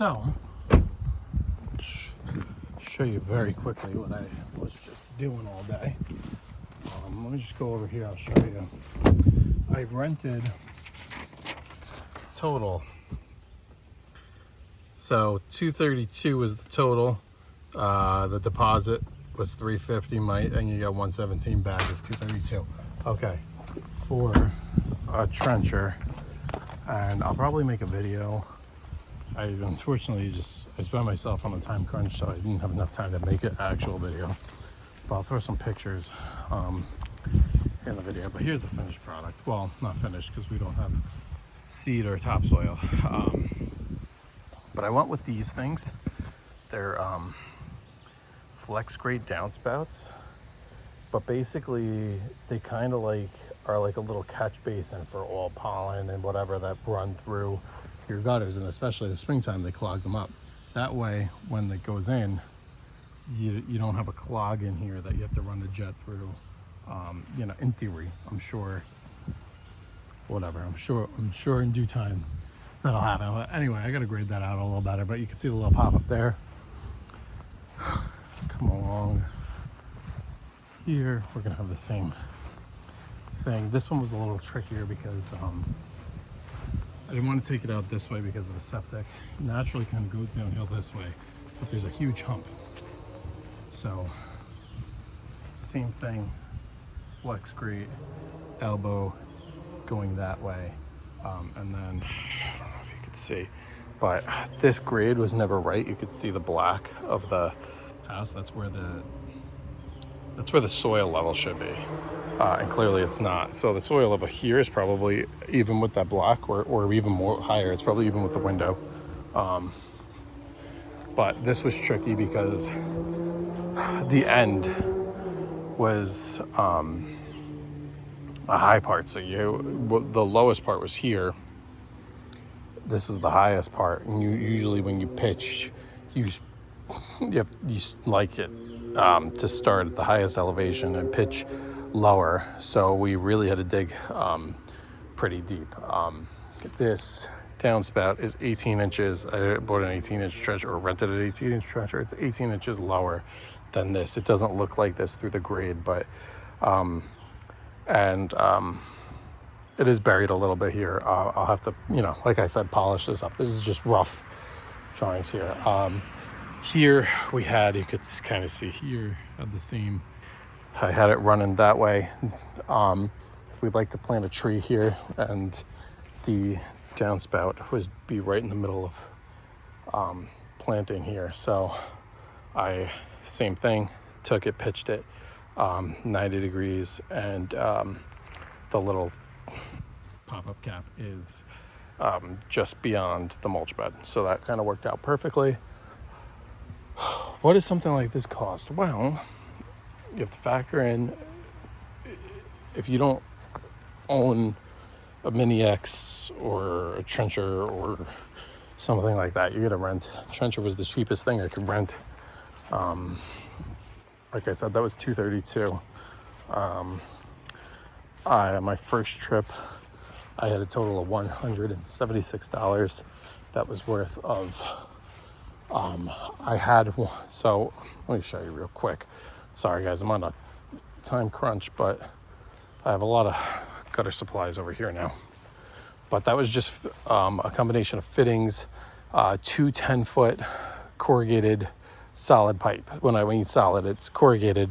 So, show you very quickly what I was just doing all day. Let me just go over here, I'll show you. I rented total. So $232 was the total. The deposit was $350, and you got $117 back is $232. Okay, for a trencher, and I'll probably make a video. I unfortunately I spent myself on a time crunch, so I didn't have enough time to make an actual video. But I'll throw some pictures in the video. But here's the finished product. Well, not finished because we don't have seed or topsoil. But I went with these things. They're flex grade downspouts, but basically they kind of are like a little catch basin for all pollen and whatever that run through your gutters, and especially in the springtime they clog them up. That way when it goes in, you don't have a clog in here that you have to run the jet through. You know, in theory, I'm sure in due time that'll happen. But anyway, I gotta grade that out a little better, but you can see the little pop-up there. Come along here, we're gonna have the same thing. This one was a little trickier because I didn't want to take it out this way because of the septic. It naturally kind of goes downhill this way, but there's a huge hump. So same thing, flex grate, elbow going that way. And then, I don't know if you could see, but this grade was never right. You could see the black of the house. That's where the soil level should be. And clearly it's not. So the soil level here is probably even with that block, or even more higher. It's probably even with the window. But this was tricky because the end was a high part. So the lowest part was here. This was the highest part. And usually when you pitch, you like it to start at the highest elevation and pitch lower. So we really had to dig pretty deep. This downspout is 18 inches. I bought an 18-inch trencher, or rented an 18-inch trencher. It's 18 inches lower than this. It doesn't look like this through the grade, but it is buried a little bit here. I'll have to, like I said, polish this up. This is just rough drawings here. Here we had, you could kind of see here, had the same, I had it running that way. We'd like to plant a tree here, and the downspout would be right in the middle of planting here. So same thing, took it, pitched it 90 degrees, and the little pop-up cap is just beyond the mulch bed. So that kind of worked out perfectly. What does something like this cost? Well, you have to factor in, if you don't own a Mini X or a trencher or something like that, you get a rent. Trencher was the cheapest thing I could rent. Like I said, that was $232. My first trip, I had a total of $176 that was worth of, I had one. So let me show you real quick. Sorry guys, I'm on a time crunch, but I have a lot of gutter supplies over here now. But that was just a combination of fittings, 2 10-foot corrugated solid pipe. When I mean solid, it's corrugated,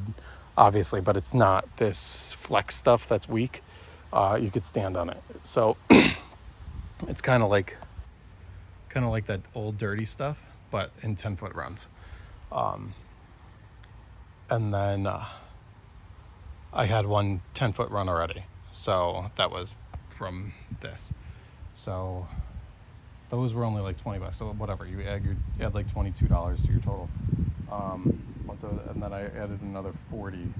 obviously, but it's not this flex stuff that's weak. You could stand on it. So it's kind of like that old dirty stuff, but in 10-foot runs. And then I had one 10-foot run already. So that was from this. So those were only like $20. So whatever, you add like $22 to your total. And then I added another 40.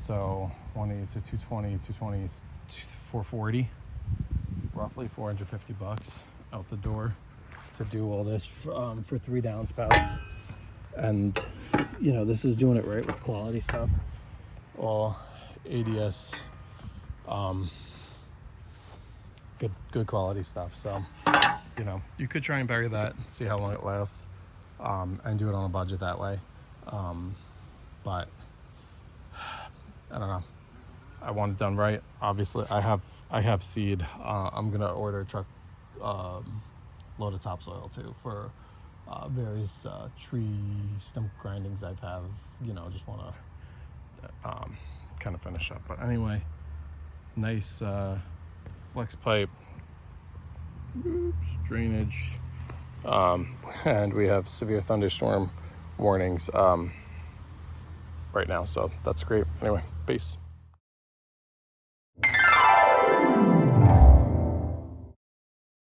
So 180 to 220, 220 is 440, roughly $450 out the door to do all this for 3 downspouts. And this is doing it right with quality stuff, all ADS, good quality stuff. So you know, you could try and bury that, see how long it lasts, and do it on a budget that way. But I don't know. I want it done right. Obviously, I have seed. I'm gonna order a truck load of topsoil too for various tree stump grindings I've have. You know, just want to kind of finish up. But anyway, nice flex pipe. Oops, drainage. And we have severe thunderstorm warnings right now, so that's great. Anyway, peace.